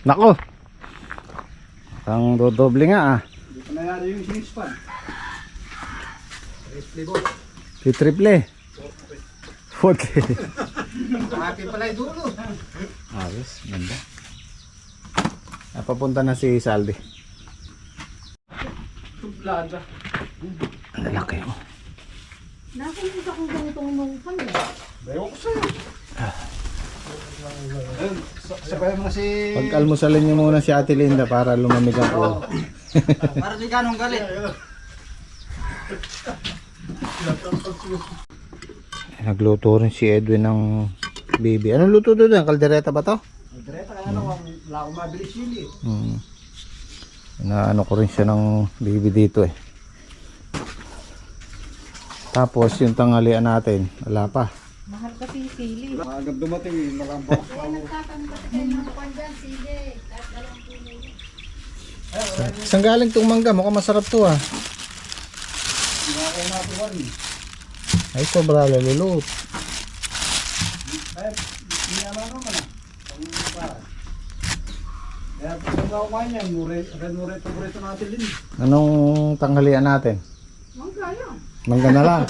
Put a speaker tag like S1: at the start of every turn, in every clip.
S1: Nako. Ang dodoble nga ah.
S2: Hindi pa nangyari yung sinispan. Triple boss.
S1: Si triple. 40.
S2: Akin pala yung dulo.
S1: Ayos, ganda. Napapunta na si Saldi.
S2: Tublada.
S1: Ang lalaki mo.
S3: Nakakita kong ganitong umungkang eh.
S2: Bayo ko sa'yo. Ayun, sabay mo na si...
S1: Pag-almusalin niyo muna si Ate Linda para lumamig ang ulo.
S2: Para di ganong galit.
S1: Nagluto rin si Edwin ng bibi. Anong luto doon? Kaldereta ba to?
S2: Direta kaya lang, wala akong mabilis yun eh.
S1: Inaano ko rin siya ng bibi dito eh. Tapos yung tanghalian natin, wala pa.
S3: Mahal kasi yung sili.
S2: Agad dumating eh, malambak.
S3: Kaya nagtatanong kasi kayo ng kwan dyan, sili. Kahit alam po nyo.
S1: Saan galing itong mangga? Mukhang masarap to ah.
S2: Nakakaya natin one eh.
S1: Ay, sobra lalulot.
S2: Ay, niyaman naman ah. Kaya pag kumain yan, mure-mure-mure natin din.
S1: Anong tanghalian natin?
S3: Mangga yan.
S1: Mangga na lang.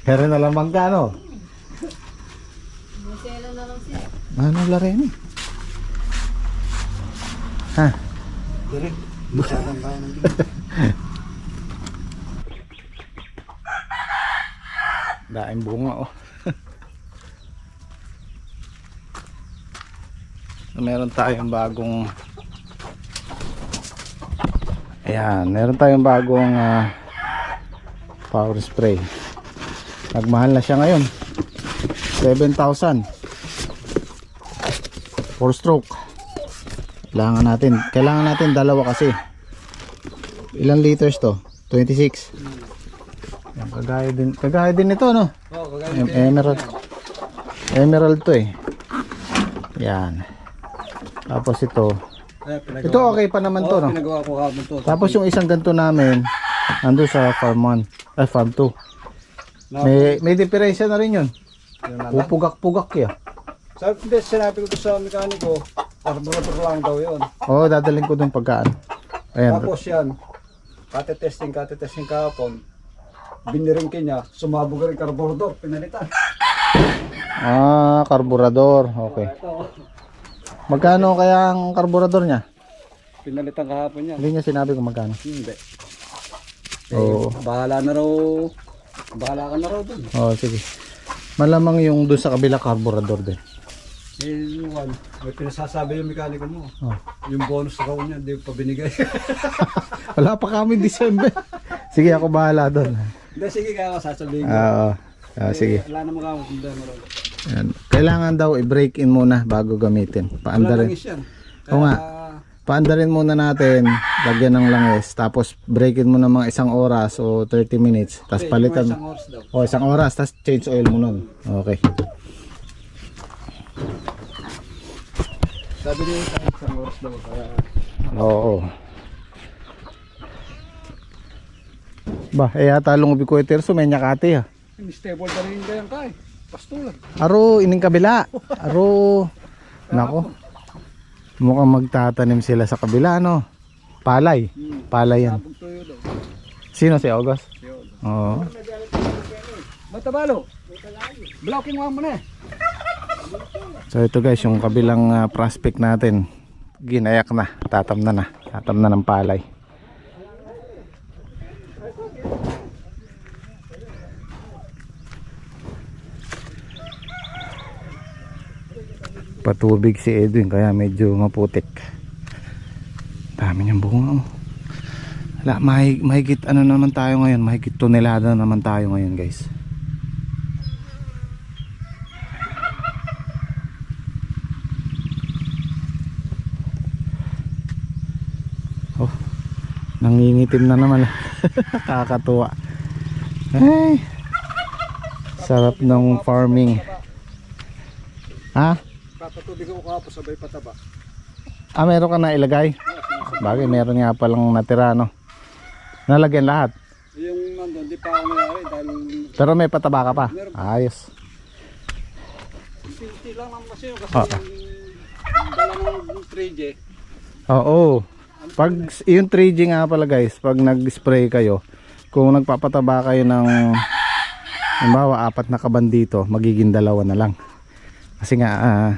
S1: Kaya na lang mangga no?
S3: Busela na lang siya.
S1: Ano larin eh? Ha?
S2: Direk, masyadang kaya ng
S1: Daing bunga oh. Meron tayong bagong meron tayong bagong power spray. Nagmahal na siya ngayon. 7,000. 4 stroke. Kailangan natin dalawa kasi. Ilang liters to? 26. Yan, kagaya din ito no?
S2: Oo,
S1: Emerald to eh. Yan. Tapos ito okay pa naman to no?
S2: Pinagawa ko habang to.
S1: Tapos yung isang ganito namin ando sa farm 1 farm 2. May diferensya na rin yun. Pupugak-pugak yan.
S2: Sinabi ko sa mekaniko, carburetor lang daw yun.
S1: Oo, dadalhin ko dun pagkaan. Ayan.
S2: Tapos yan, kate-testing kahapon. Biniringkin niya, sumabog rin carburetor, pinalitan.
S1: Karburador. Okay. Magkano kaya ang karburador niya?
S2: Pinalitan kahapon yan.
S1: Hindi niya sinabi kung magkano.
S2: Hindi.
S1: Oo.
S2: Bahala ka na raw dun.
S1: Oh, sige. Malamang yung doon sa kabila karburador din.
S2: May pinasasabi yung mekaniko mo.
S1: Oh.
S2: Yung bonus raw niya, hindi pa binigay.
S1: Wala pa kami December. Sige, ako bahala doon.
S2: Hindi, sige kaya ako sasabihin ko.
S1: Oo. Sige.
S2: Wala naman ako kung dahil mo raw.
S1: Yan. Kailangan daw i-break in muna bago gamitin.
S2: Wala
S1: Paandarin.
S2: langis yan.
S1: Oo nga. Paandarin muna natin, lagyan ng langis, tapos break in mo ng mga 1 oras o 30 minutes, tapos palitan.
S2: Isang oras daw.
S1: O 1 oras, tapos change oil mo nun. Okay.
S2: Sabi niya isang oras daw. Kaya...
S1: Oo. Ba, yata lungubi ko ito, so may nyakati ha.
S2: Stable ka rin kayang kay. Pastulan.
S1: Aro, ining kabila. Aro, nako. Mukhang magtatanim sila sa kabila, no? Palay. Palay yan.
S2: Sabog tuyo daw.
S1: Sino si August?
S2: Yun.
S1: Oo.
S2: Matabalo. Blocking mo na eh.
S1: So ito guys, yung kabilang prospect natin. Ginayak na. Tatamnan na. Tatamnan ng palay. Patubig si Edwin kaya medyo maputik. Dami niyang bunga oh. Wala, mahigit ano naman tayo ngayon, mahigit tonelada naman tayo ngayon guys. Oh, nangingitim na naman. Kakatuwa. Ay, sarap ng farming. Ha?
S2: Papatubig ako kahapon sabay pataba.
S1: Meron ka na ilagay? Bagay, meron nga palang natira, no? Nalagyan lahat?
S2: Yung nandun, di pa ako nangyari dahil...
S1: Pero may pataba ka pa? Ayos.
S2: Pinti lang naman kasi kasi pala ng 3G.
S1: Oo. Pag yung 3G nga pala guys, pag nag-spray kayo, kung nagpapataba kayo ng halimbawa 4 na kaban dito, magiging 2 na lang. Kasi nga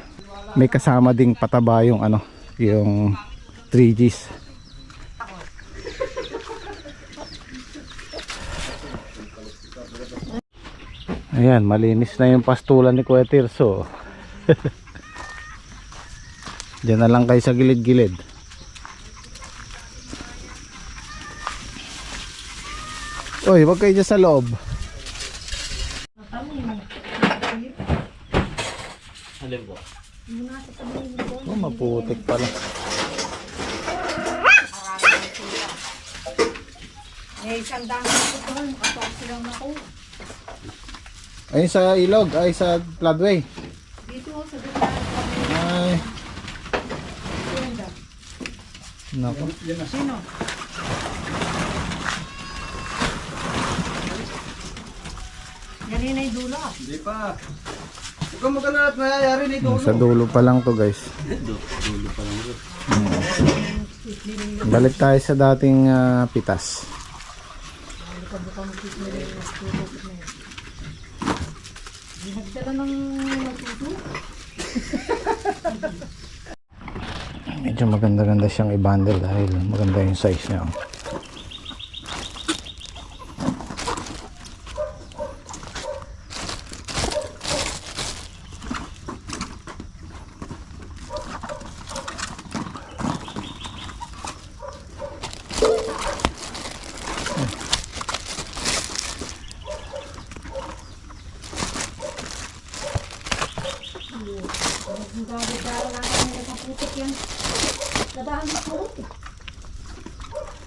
S1: may kasama ding pataba yung ano, yung 3Gs. Ayan, malinis na yung pastulan ni Kuya Tirso. Diyan na lang kayo sa gilid-gilid. Oy, wag kayo dyan sa loob. Oh, maputik pala.
S3: May isang dami ko doon. Kapag silang naku.
S1: Ayun sa ilog, ay sa floodway.
S3: Dito sa dulaan kami.
S1: Ay, nako.
S3: Sino? Yan yun ay dulo.
S2: Hindi pa. Huwag kang magkala at mayayari na ito.
S1: Sa dulo pa lang to guys. Balik tayo sa dating pitas.
S3: Nagdala ng matuto.
S1: Medyo maganda-ganda siyang i-bundle dahil maganda yung size niya.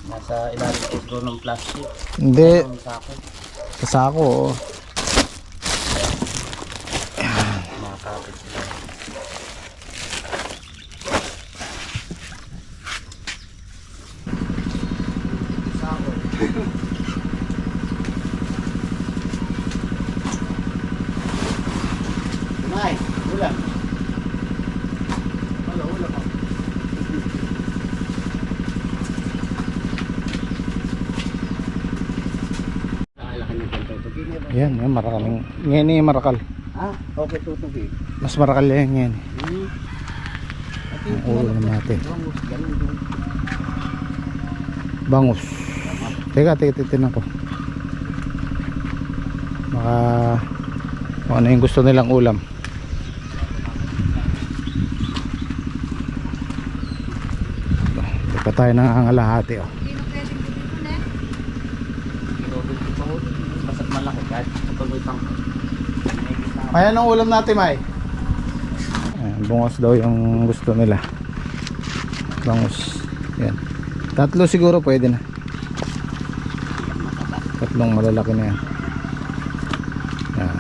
S4: Nasa ilalim po siguro ng plastic.
S1: Hindi,
S4: Ang sako.
S1: sa sako. Oh.
S4: Makakapit sila. Nay, ulam.
S2: Wala, wala pa.
S4: Nakalaki ng pantotogi niya ba?
S1: Yan, yan, marakaling. Ngayon yung marakal.
S4: Ah, okay, tutogi.
S1: Mas marakal yan, yan.
S4: Hmm.
S1: Ang ulo natin.
S4: Ganun doon.
S1: Bangus. Teka, titignan ko. Baka kung ano yung gusto nilang ulam. Teka tayo ng angalahati. Oh.
S3: Hindi na pwedeng bumipon eh.
S4: Tubig ko pa ho. Basta't malaki kahit kapag may tangko.
S1: Ayan ang ulam natin, May. Ayan, bungos daw yung gusto nila. Bangus. Yan. 3 siguro pwede na. 3 malalaki na yan. Yan.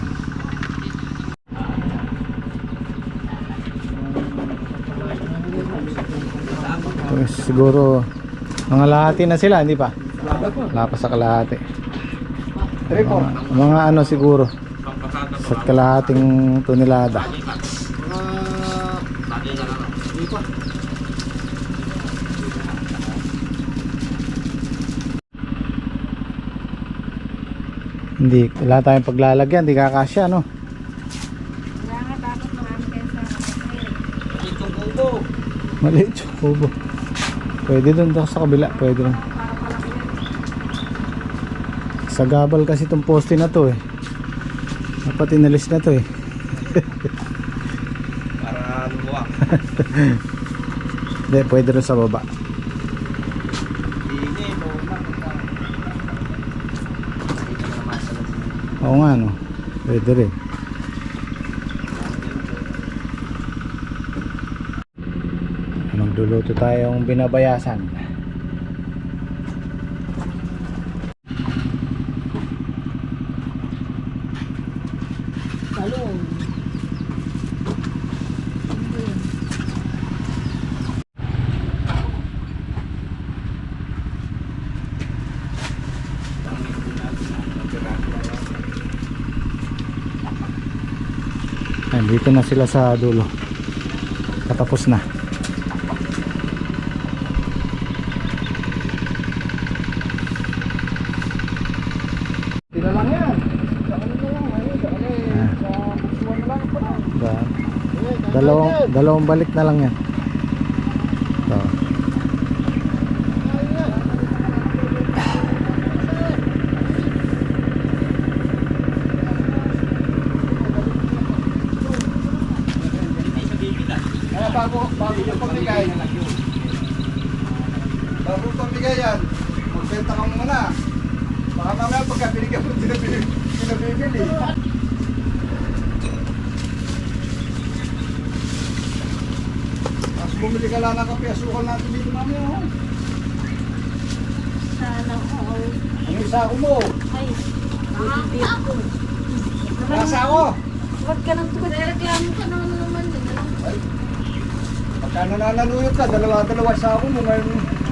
S1: So, siguro mga lahati na sila, hindi pa? Wala pa sa kalahati. Mga ano siguro sa kalahating tonelada. Hindi, wala tayong paglalagyan, hindi kakasya, no?
S3: Kaya nga dapat marami kayo sa kapatid.
S4: Itong kubo.
S1: Maliit yung kubo. Pwede dun sa kabila, pwede dun.
S3: Para palaki yan.
S1: Sa gabal kasi itong poste na to eh. Dapat inalis na to eh.
S4: Para lumuwak.
S1: Hindi, pwede rin sa baba.
S4: Hindi, ito na. Dito na naman sa lasin.
S1: Oo nga, no? Pwede rin. Magluluto tayong binabayasan.
S3: Talong.
S1: Ayan, dito na sila sa dulo. Patapos na. Dalawang balik na lang yan. So.
S2: Bago yung pamigay. Bago yung pamigay yan, magbenta ka muna. Baka mamaya pagka binigyan mo, pinabibili. Tapos bumili ka lang ng kape, asukal natin dito mamaya. Oh.
S3: Sana all.
S2: Ano yung sako mo?
S3: Ay, hindi ako.
S2: Nasa ako.
S3: Huwag ka nang tukod. Reklamo ka na naman.
S2: Ay, pagka nananaluyot ka, dalawa sako mo ngayon.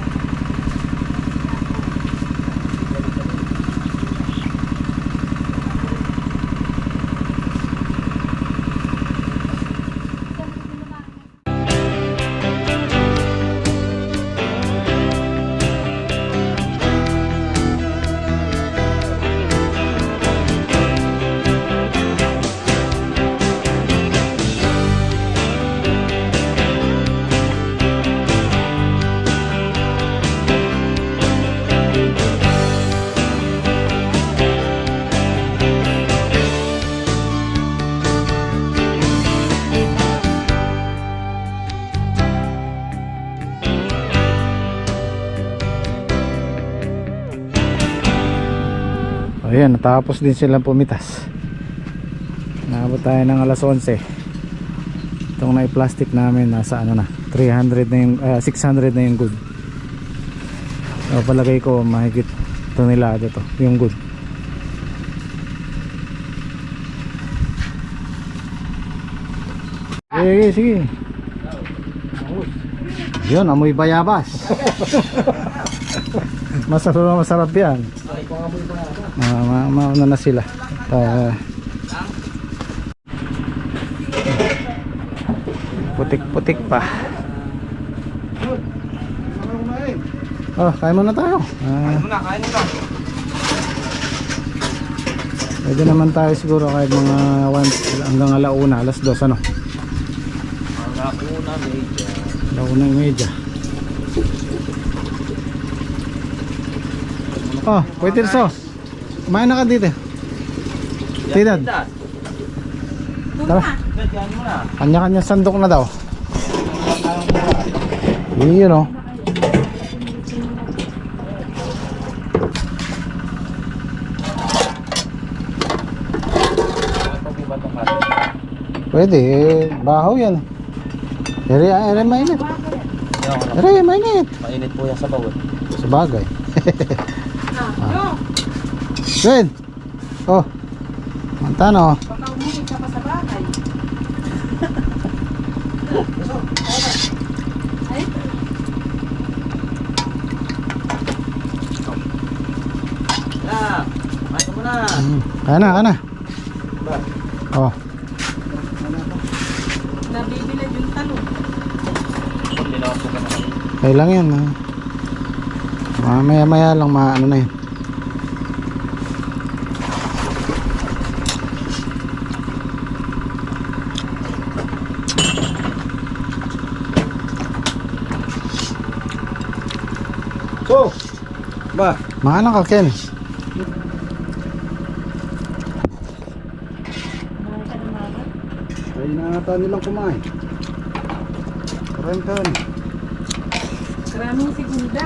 S1: Ayan, natapos din silang pumitas. Naabot tayo ng alas 11. Itong na-plastic namin nasa ano na 300 na yung 600 na yung good. So, palagay ko mahigit tonelada to yung good. Sige, sige. Yun, amoy bayabas. Masarap yan. Mauna na sila. Putik-putik pa. Oh, kain muna tayo.
S4: Kain mo na.
S1: Pwede naman tayo siguro kahit mga 1 hanggang alauna, alas 2 ano. Alauna medya. Oh, pwede so. Kumain na ka dito. Tidad. Tara. Kanya-kanya sandok na daw. Yun o. Pwede, bahaw yan. Ere mainit. Ere mainit.
S4: Mainit po yan sa bawal.
S1: Sa bagay. Good. Oh. Mantano.
S3: Baka umuwi ka pa sa bahay. Ay?
S4: Kain ka muna.
S1: Kana. Oh.
S3: Nabibilad yung talong.
S1: Kaya lang yan. Maya lang ano na yun.
S2: So, ba?
S1: Maano ka, Ken?
S2: Ay nata nilang kumain. Karan.
S3: Maraming segunda.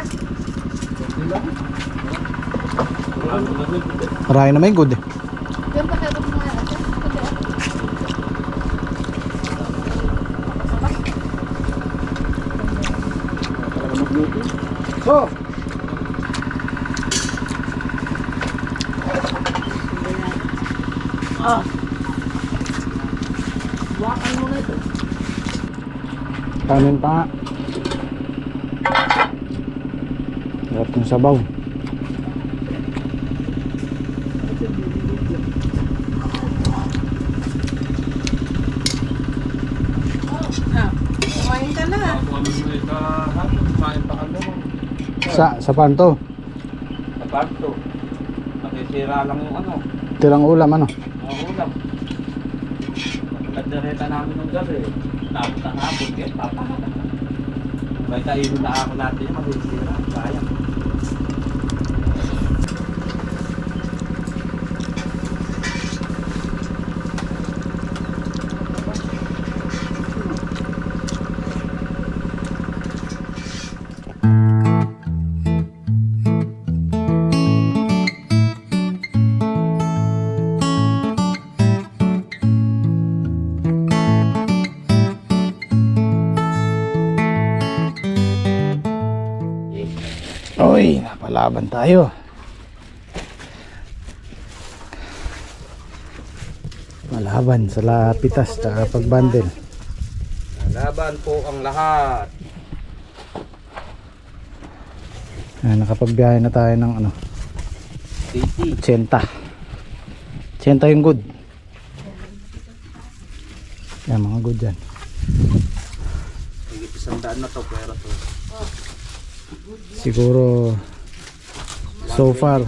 S1: Marami na may good eh.
S3: Diyan pa kayo mga
S2: So,
S3: Wakan mo na ito.
S1: Kanin pa. Sarap yung sabaw.
S3: Kumain ka na.
S1: Sa panto.
S4: Aparto. Nakisira lang yung ano.
S1: Tirang ulam ano.
S4: Mga ulam. Nagdareta namin ng gabi. Tapos ang hapon, kaya papakata. Kahit tayo na ako natin yung mag-isira. Sayang.
S1: Oy, napalaban tayo. Malaban sa lapitas tsaka pagbandel.
S4: Laban po ang lahat.
S1: Nakapagbiyahe na tayo ng ano,
S4: 80.
S1: 80 yung good. Yan mga good dyan.
S4: Higit 100 na to, pero to.
S1: Siguro so far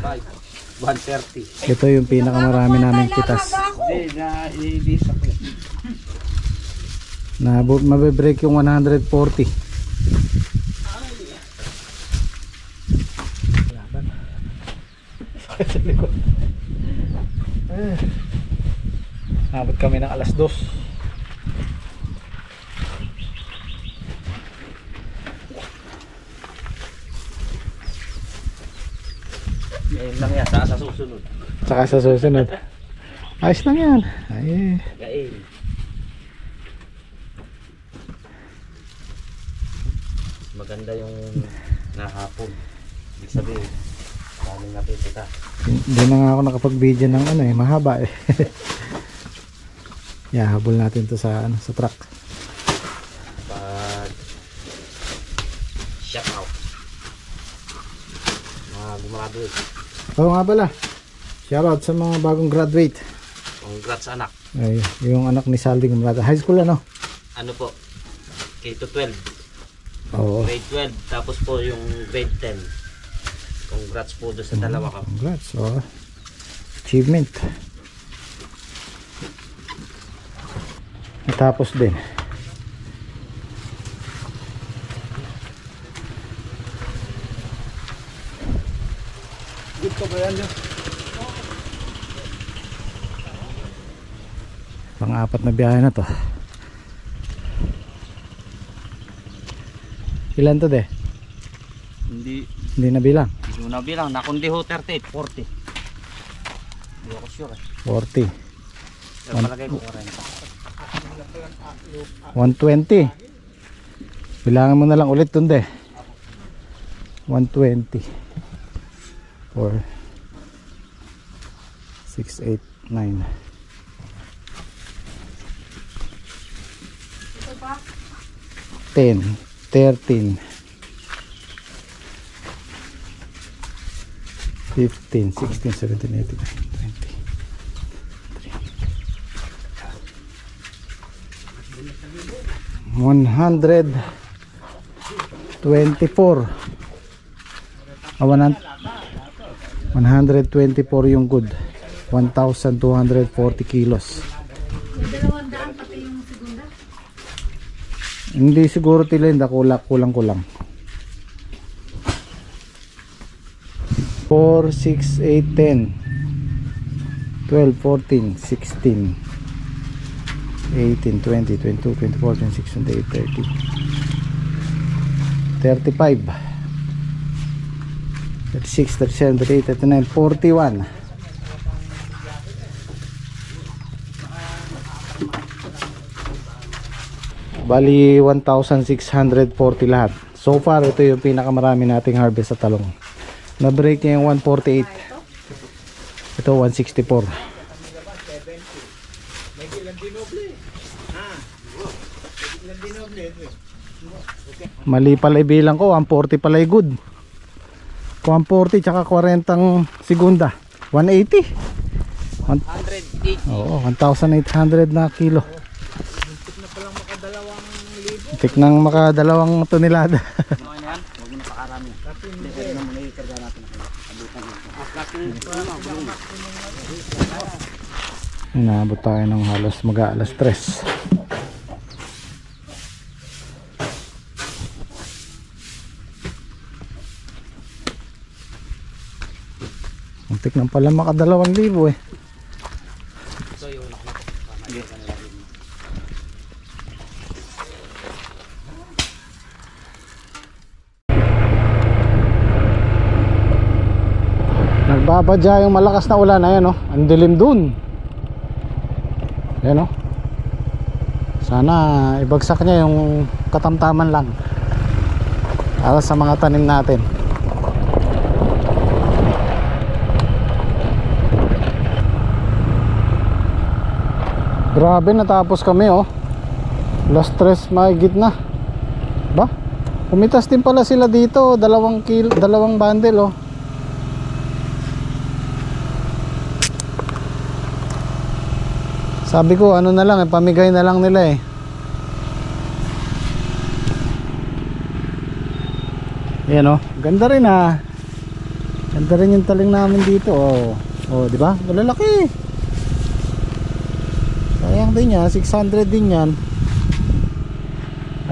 S4: 130.
S1: ito yung pinakamarami namin pitas.
S4: Hindi, na-i-bisa ko.
S1: Na mabibreak yung 140. Laban. Sa likod. Abot kami ng alas 2.
S4: Ngayon lang yan, sa susunod.
S1: Saka sa susunod. Ayos lang yan. Ay,
S4: Gain. Maganda yung nahapon. Ibig sabihin, daming napipita.
S1: hindi na nga ako nakapag-video ng ano eh, mahaba eh. Yeah, habol natin to sa ano, sa truck.
S4: Pag shout out. Mga gumagraduate.
S1: Oo nga pala. Shoutout sa mga bagong graduate.
S4: Congrats anak.
S1: Ay, yung anak ni Saldi gumrata. High school ano?
S4: Ano po? K-12.
S1: Oo.
S4: Grade 12. Tapos po yung grade 10. Congrats po doon sa dalawa ka.
S1: Congrats. Oh. Achievement. Natapos din.
S2: Dito ba yan yun?
S1: Pang-apat na biyahe na to. Ilan to de? Hindi na bilang.
S4: Hindi mo na bilang. Nakundi ho 38, 40. Hindi ako sure eh.
S1: 40.
S4: Pero palagay ko
S1: 120. Bilangan mo na lang ulit dun de. 120. 4 6 8 9.
S3: Ito pa.
S1: 10 13 15 16 17 18 20 124 124 yung good. 1,240 kilos.
S3: May 200 pati yung segunda.
S1: Hindi siguro tilinda, kulang 4, 6, 8, 10 12, 14, 16 18, 20, 22, 24, 26, 28, 30 35 36, 37, 38, 39, 41. Bali 1,640 lahat. So far ito yung pinakamarami nating harvest sa talong. Na break niya yung 148. Ito 164. Mali pala ibilang ko, 140 pala yung good. 140 tsaka 40 segunda. 180.
S4: 180.
S1: Oo, 1,800 na kilo. Tik nang makadalawang tonelada.
S4: Ano yan? Huwag mo na pakarami. Hindi, pwede naman na ikarga natin.
S1: Inaabot tayo ng halos mag-aalas 3. Muntik nang pala maka 2,000 eh. Nagbabadya yung malakas na ulan. Ayan, oh. Ang dilim dun. Ayan, oh. Sana ibagsak niya yung katamtaman lang para sa mga tanim natin. Grabe, natapos kami, oh. Last 3 mahigit na. Ba? Pumitas din pala sila dito. 2 bundle, oh. Sabi ko ano na lang, pamigay na lang nila eh. Yan, oh. Ganda rin ah. Ganda rin yung taling namin dito, oh. Oh, di ba? Malalaki. Sayang din yan, 600 din yan.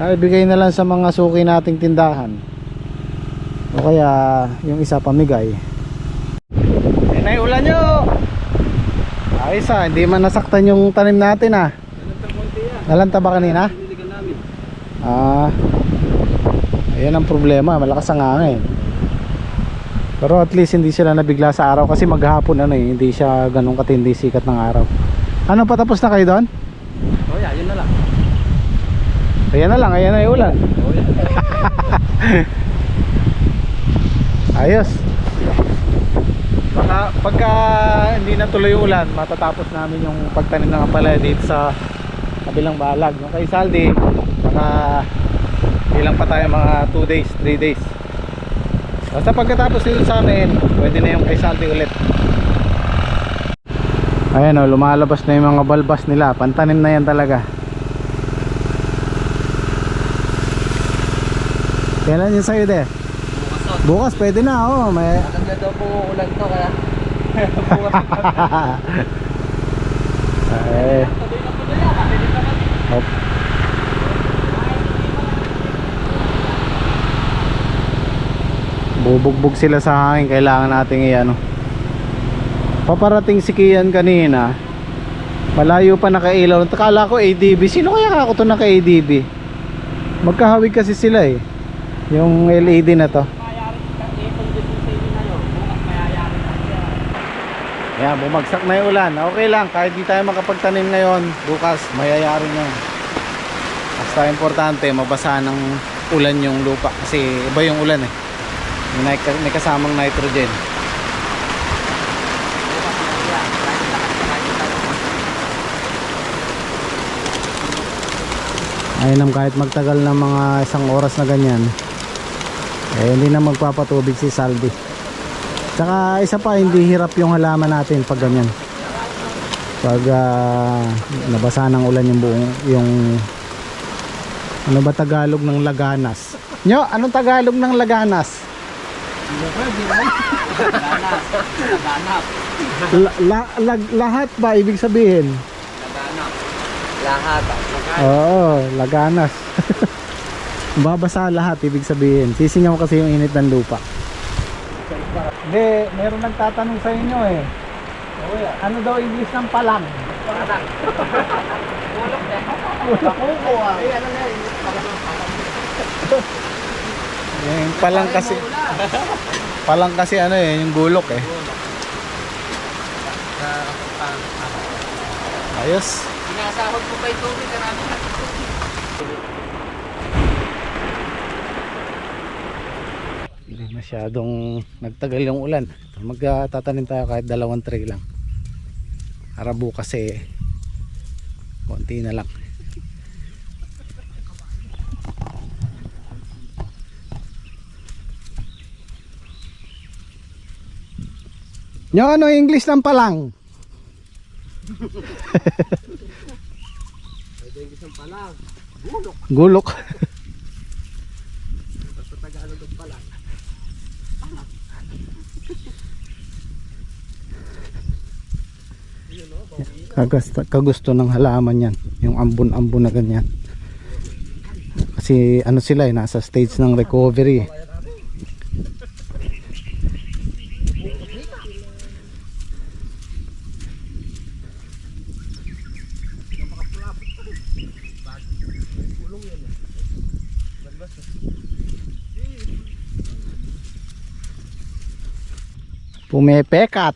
S1: Ay, bigay na lang sa mga suki nating tindahan. O kaya yung isa pamigay. Eh, naiulan nyo. Ayos ah, hindi man nasaktan yung tanim natin ah. Nalanta ba kanina? Ah, ayan ang problema, malakas ang hangin. Pero at least hindi sila nabigla sa araw kasi maghapon ano eh, hindi siya ganun katindi sikat ng araw. Ano, patapos na kayo doon?
S4: Oh yeah, yun na lang.
S1: Ayan na lang, ayan na yung ulan.
S4: Oh yeah.
S1: Ayos. Pagka hindi natuloy yung ulan, matatapos namin yung pagtanim ng ampalaya dito sa kabilang balag. Yung kay Saldi, ilang pa tayo, mga 2 days, 3 days. Basta pagkatapos dito sa amin, pwede na yung kay Saldi ulit. Ayan, oh, lumalabas na yung mga balbas nila. Pantanim na yan talaga. Kailan yun sa'yo de? Bukas pwede na, oh. May...
S4: Maganda daw po ulan to kaya.
S1: Ay. Hop. Bubugbog sila sa hangin, kailangan nating i-ano. Paparating si Kian kanina. Malayo pa nakailaw. Akala ko ADB. Sino kaya ako to naka-ADB? Magkahawig kasi sila eh. Yung LED na to. Yan, bumagsak na yung ulan. Okay lang, kahit di tayo makapagtanim ngayon, bukas mayayari na. Basta importante, mabasa ng ulan yung lupa. Kasi iba yung ulan eh. May kasamang nitrogen. Ayun, kahit magtagal ng mga 1 oras na ganyan, eh hindi na magpapatubig si Saldi. Tsaka isa pa, hindi hirap yung halaman natin pag ganyan. Pag nabasa ng ulan yung buong, yung ano ba Tagalog ng laganas? Nyo, anong Tagalog ng laganas? Lahat ba ibig sabihin?
S4: Lahat.
S1: Oo, laganas. Babasa lahat ibig sabihin. Sisingaw kasi yung init ng lupa. Hindi, meron nagtatanong sa inyo eh. Ano daw English ng palang?
S4: Palang. Ulok na.
S1: Kuko ah.
S4: Eh, ano na yun?
S1: Yung palang kasi. Palang kasi ano eh, yung gulok eh. Ayos.
S4: Sinasahod mo ba ito? Karami na.
S1: Hindi masyadong nagtagal yung ulan. Magtatanim tayo kahit 2 tray lang. Para bukas eh konti na lang. Yung ano English ng palang?
S4: Pwede yung isang palang. Gulok.
S1: Gulok.
S4: Basta Tagalog ng palang. Yun o, bawi.
S1: kagusto ng halaman yan, yung ambon-ambon na ganyan. Kasi ano sila nasa stage ng recovery. Pumepekat.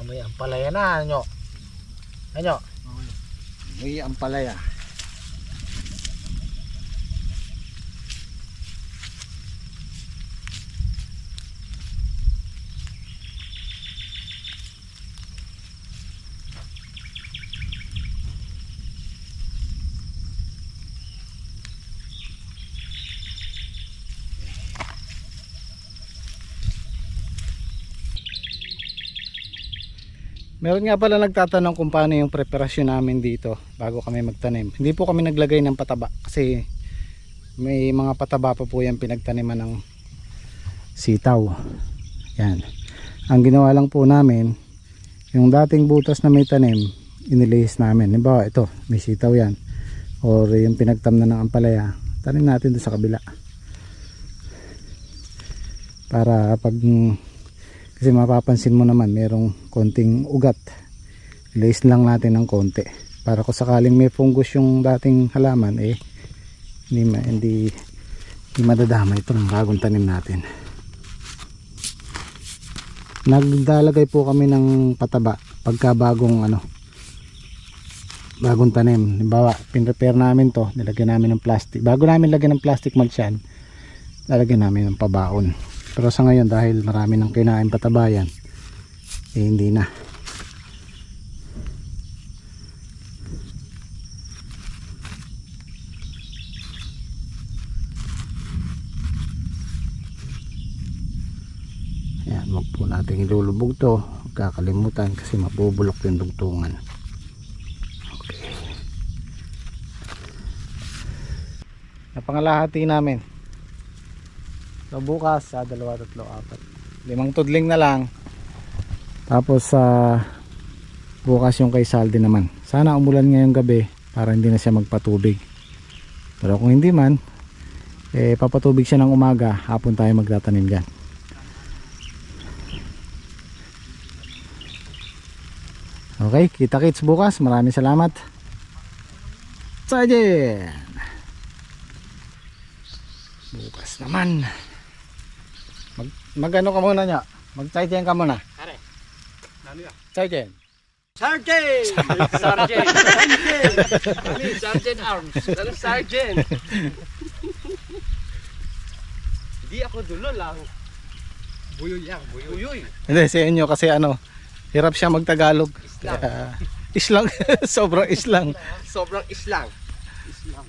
S1: May ampalaya na, ano? Ano? May ampalaya. Meron nga pala nagtatanong kung paano yung preparasyon namin dito bago kami magtanim. Hindi po kami naglagay ng pataba kasi may mga pataba pa po yan pinagtaniman ng sitaw. Yan. Ang ginawa lang po namin, yung dating butas na may tanim, inilihis namin. Halimbawa ito, may sitaw yan. Or yung pinagtamnan ng ampalaya, tanim natin doon sa kabila. Para pag... Kasi mapapansin mo naman merong konting ugat. Ilihis lang natin ng konti. Para kung sakaling may fungus yung dating halaman, hindi madadama itong bagong tanim natin. Nagdalagay po kami ng pataba pagka bagong tanim. Halimbawa, pinrepair namin to, nilagyan namin ng plastic. Bago namin lagyan ng plastic mulch yan, lalagyan namin ng pabaon. Pero sa ngayon dahil marami nang kinain patabayan, hindi na. Ayan, wag po natin ilulubog to. Huwag kakalimutan kasi mabubulok yung dugtungan. Okay. Napangalahati namin. So bukas sa 2, 3, 4, 5 tudling na lang. Tapos bukas yung kay Saldi naman. Sana umulan ngayong gabi para hindi na siya magpatubig. Pero kung hindi man, papatubig siya ng umaga, hapon tayo magtatanim dyan. Okay, kita-kits bukas. Maraming salamat. Sajen. Bukas naman. Magano ka muna niya? Mag-Sajen ka muna.
S4: Kare. Nani ya?
S1: Sajen.
S4: Sergeant! Sergeant! Sergeant! Sergeant Arms! Ano Sergeant? Hindi ako dulo lang. Buyoy yan, buyoy.
S1: Hindi, sa inyo kasi hirap siya magtagalog.
S4: Islang.
S1: Islang. Sobrang islang.
S4: Sobrang islang. Islang.